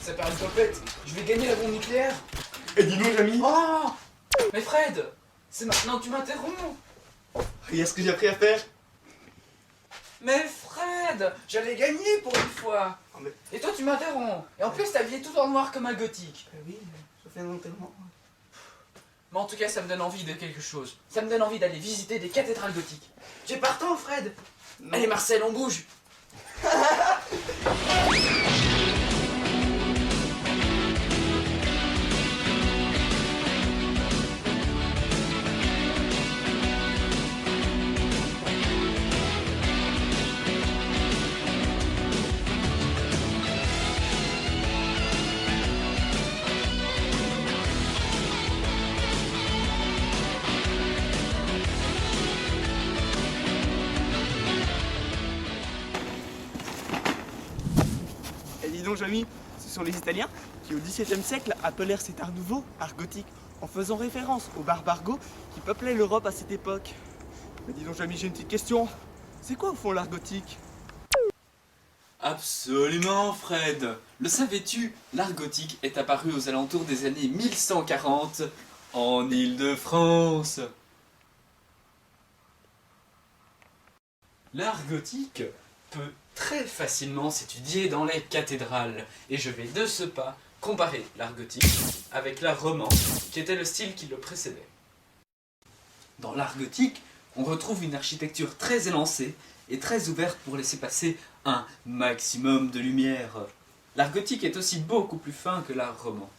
Ça part une topette. Je vais gagner la bombe nucléaire. Et dis donc, Jamy, Oh! Mais Fred, c'est maintenant que tu m'interromps. regarde ce que j'ai appris à faire. Mais Fred, j'allais gagner pour une fois. Oh, mais... Et toi, tu m'interromps. Et en plus, t'es habillé tout en noir comme un gothique. oui, ça fait un enterrement. Mais en tout cas, ça me donne envie de quelque chose. Ça me donne envie d'aller visiter des cathédrales gothiques. Tu es partant, Fred? Non. Allez, Marcel, on bouge. Et dis donc, Jamy, ce sont les Italiens qui, au XVIIe siècle, appelèrent cet art nouveau art gothique, en faisant référence aux barbares goths qui peuplaient l'Europe à cette époque. Mais dis donc, Jamy, j'ai une petite question. C'est quoi, au fond, l'art gothique? Absolument, Fred. Le savais-tu, l'art gothique est apparu aux alentours des années 1140 en Île-de-France. L'art gothique peut très facilement s'étudier dans les cathédrales, et je vais de ce pas comparer l'art gothique avec l'art roman, qui était le style qui le précédait. Dans l'art gothique, on retrouve une architecture très élancée et très ouverte pour laisser passer un maximum de lumière. L'art gothique est aussi beaucoup plus fin que l'art roman.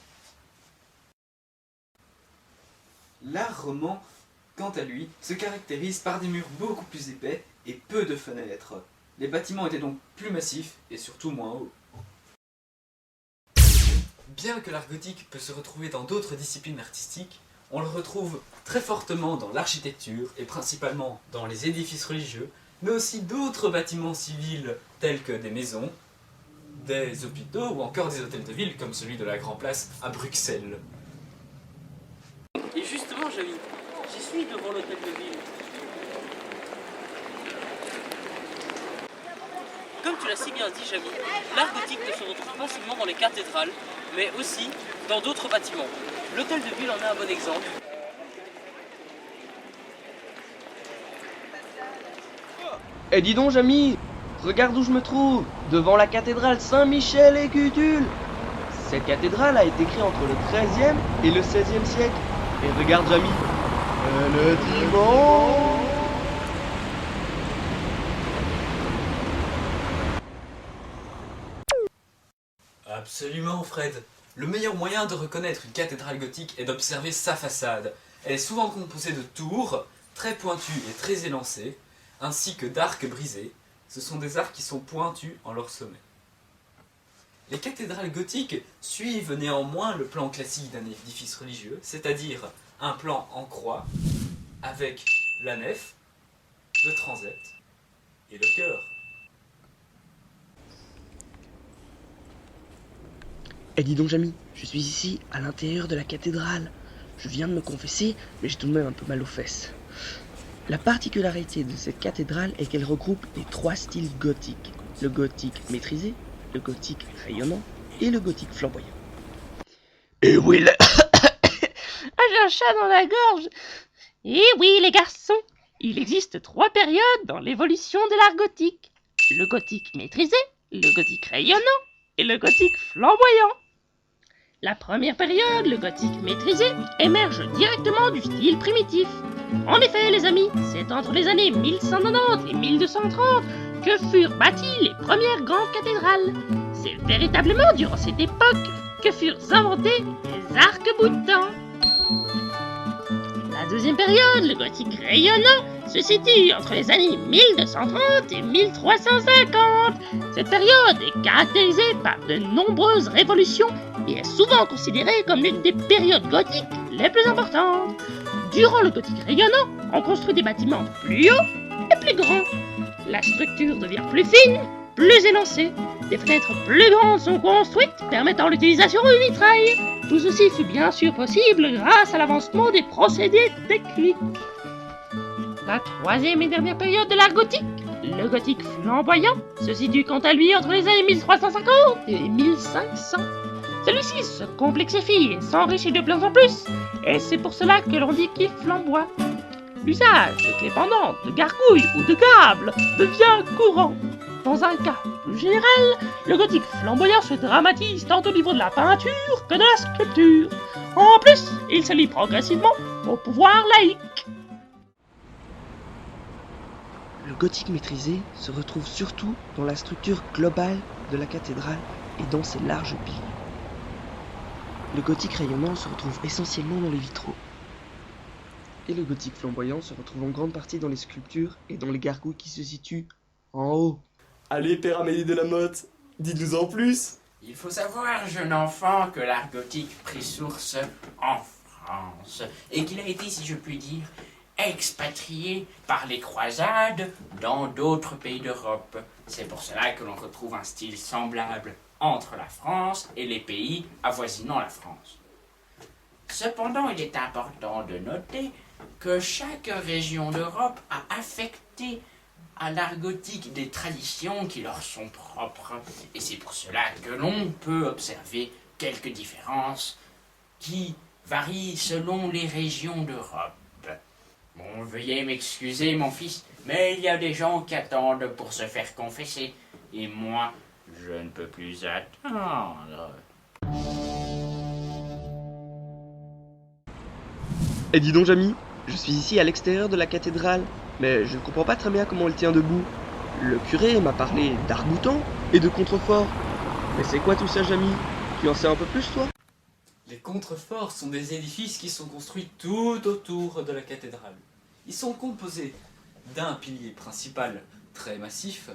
L'art roman, quant à lui, se caractérise par des murs beaucoup plus épais et peu de fenêtres. Les bâtiments étaient donc plus massifs et surtout moins hauts. Bien que l'art gothique peut se retrouver dans d'autres disciplines artistiques, on le retrouve très fortement dans l'architecture et principalement dans les édifices religieux, mais aussi d'autres bâtiments civils tels que des maisons, des hôpitaux ou encore des hôtels de ville comme celui de la Grand Place à Bruxelles. Et justement, Jamy, j'y suis devant l'hôtel de ville. Comme tu l'as si bien dit, Jamy, l'art gothique ne se retrouve pas seulement dans les cathédrales, mais aussi dans d'autres bâtiments. L'hôtel de ville en est un bon exemple. Eh dis donc, Jamy, regarde où je me trouve, devant la cathédrale Saint-Michel et Cutule. Cette cathédrale a été créée entre le XIIIe et le XVIe siècle. Et regarde, Jamy, elle est immense. Absolument, Fred. Le meilleur moyen de reconnaître une cathédrale gothique est d'observer sa façade. Elle est souvent composée de tours, très pointues et très élancées, ainsi que d'arcs brisés. Ce sont des arcs qui sont pointus en leur sommet. Les cathédrales gothiques suivent néanmoins le plan classique d'un édifice religieux, c'est-à-dire un plan en croix, avec la nef, le transept et le chœur. Eh dis donc, Jamy, je suis ici, à l'intérieur de la cathédrale. Je viens de me confesser, mais j'ai tout de même un peu mal aux fesses. La particularité de cette cathédrale est qu'elle regroupe les trois styles gothiques. Le gothique maîtrisé, le gothique rayonnant et le gothique flamboyant. Et oui, Ah, j'ai un chat dans la gorge. Eh oui, les garçons, il existe 3 périodes dans l'évolution de l'art gothique. Le gothique maîtrisé, le gothique rayonnant et le gothique flamboyant. La première période, le gothique maîtrisé, émerge directement du style primitif. En effet, les amis, c'est entre les années 1190 et 1230 que furent bâties les premières grandes cathédrales. C'est véritablement durant cette époque que furent inventés les arcs-boutants. La deuxième période, le gothique rayonnant, se situe entre les années 1230 et 1350. Cette période est caractérisée par de nombreuses révolutions et est souvent considérée comme l'une des périodes gothiques les plus importantes. Durant le gothique rayonnant, on construit des bâtiments plus hauts et plus grands. La structure devient plus fine, plus élancée. Des fenêtres plus grandes sont construites, permettant l'utilisation du vitrail. Tout ceci fut bien sûr possible grâce à l'avancement des procédés techniques. La troisième et dernière période de l'art gothique, le gothique flamboyant, se situe quant à lui entre les années 1350 et 1500. celui-ci se complexifie et s'enrichit de plus en plus, et c'est pour cela que l'on dit qu'il flamboie. L'usage de clés pendantes, de gargouilles ou de câbles devient courant. Dans un cas plus général, le gothique flamboyant se dramatise tant au niveau de la peinture que de la sculpture. En plus, il se lie progressivement au pouvoir laïque. Le gothique maîtrisé se retrouve surtout dans la structure globale de la cathédrale et dans ses larges piliers. Le gothique rayonnant se retrouve essentiellement dans les vitraux. Et le gothique flamboyant se retrouve en grande partie dans les sculptures et dans les gargouilles qui se situent en haut. Allez, Père Amélie de la Motte, dites-nous en plus. Il faut savoir, jeune enfant, que l'art gothique prit source en France et qu'il a été, si je puis dire, expatrié par les croisades dans d'autres pays d'Europe. C'est pour cela que l'on retrouve un style semblable entre la France et les pays avoisinant la France. Cependant, il est important de noter que chaque région d'Europe a affecté à l'art gothique des traditions qui leur sont propres. Et c'est pour cela que l'on peut observer quelques différences qui varient selon les régions d'Europe. Bon, veuillez m'excuser, mon fils, mais il y a des gens qui attendent pour se faire confesser. Et moi, je ne peux plus attendre. Et dis donc, Jamy, je suis ici à l'extérieur de la cathédrale, mais je ne comprends pas très bien comment elle tient debout. Le curé m'a parlé d'arc-boutant et de contrefort. Mais c'est quoi tout ça, Jamy? Tu en sais un peu plus, toi? Les contreforts sont des édifices qui sont construits tout autour de la cathédrale. Ils sont composés d'un pilier principal très massif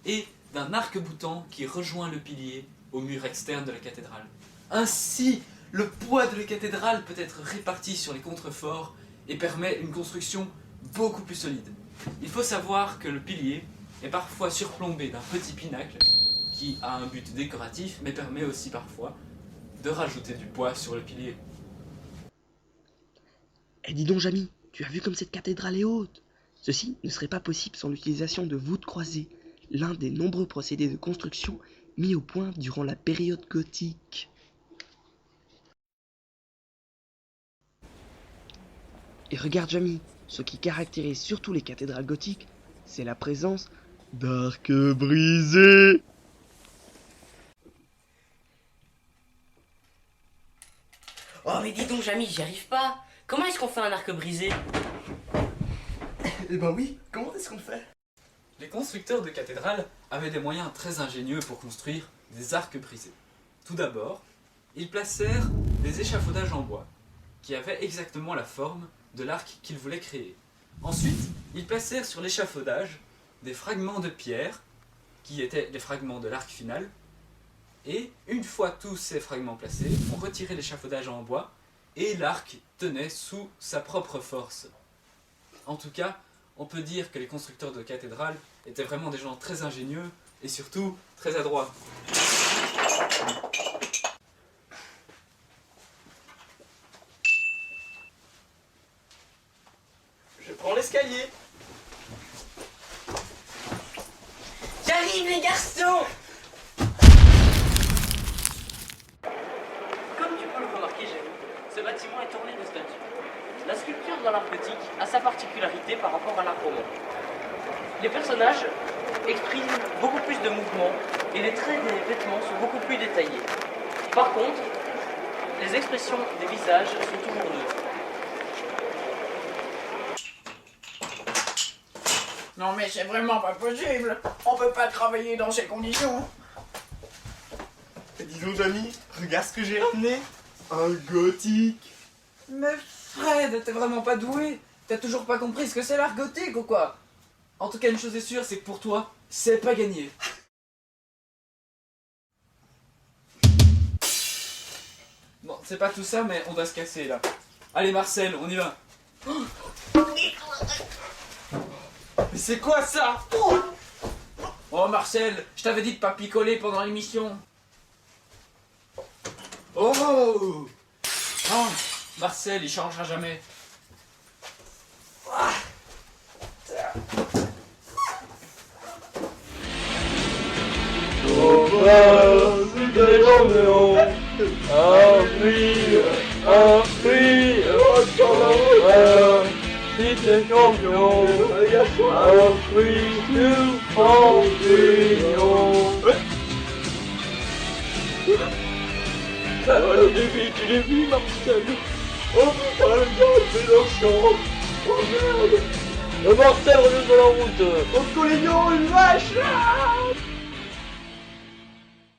et d'un arc-boutant qui rejoint le pilier au mur externe de la cathédrale. Ainsi, le poids de la cathédrale peut être réparti sur les contreforts et permet une construction beaucoup plus solide. Il faut savoir que le pilier est parfois surplombé d'un petit pinacle qui a un but décoratif mais permet aussi parfois de rajouter du poids sur le pilier. Eh dis donc, Jamy, tu as vu comme cette cathédrale est haute? Ceci ne serait pas possible sans l'utilisation de voûtes croisées, l'un des nombreux procédés de construction mis au point durant la période gothique. Et regarde, Jamy, ce qui caractérise surtout les cathédrales gothiques, c'est la présence d'arcs brisés. Oh mais dis donc Jamy, j'y arrive pas. Comment est-ce qu'on fait un arc brisé? Eh ben oui, comment est-ce qu'on fait? Les constructeurs de cathédrales avaient des moyens très ingénieux pour construire des arcs brisés. Tout d'abord, ils placèrent des échafaudages en bois, qui avaient exactement la forme de l'arc qu'ils voulaient créer. Ensuite, ils placèrent sur l'échafaudage des fragments de pierre, qui étaient les fragments de l'arc final, et une fois tous ces fragments placés, on retirait l'échafaudage en bois, et l'arc tenait sous sa propre force. En tout cas, on peut dire que les constructeurs de cathédrales étaient vraiment des gens très ingénieux, et surtout très adroits. Je prends l'escalier. J'arrive les garçons! Comme tu peux le remarquer, Jamy, ce bâtiment est orné de statues. La sculpture dans l'art gothique a sa particularité par rapport à l'art roman. Les personnages expriment beaucoup plus de mouvements et les traits des vêtements sont beaucoup plus détaillés. Par contre, les expressions des visages sont toujours neutres. Non mais c'est vraiment pas possible. On peut pas travailler dans ces conditions. Et dis donc, Jamy, regarde ce que j'ai ramené. Un gothique. Mais Fred, t'es vraiment pas doué. T'as toujours pas compris ce que c'est l'art gothique ou quoi? En tout cas, une chose est sûre, c'est que pour toi, c'est pas gagné. Bon, c'est pas tout ça, mais on doit se casser là. Allez Marcel, on y va. Mais c'est quoi ça? Oh Marcel, je t'avais dit de pas picoler pendant l'émission. Oh non, Marcel, il changera jamais. Oh, bah, c'est des gens Si t'es champion, un fruit sur Cendrillon. Alors tu l'as vu Marcel? Oh putain, le gars il fait le champ. Oh merde. Marcel revient sur la route. Oh Colignon, une vache.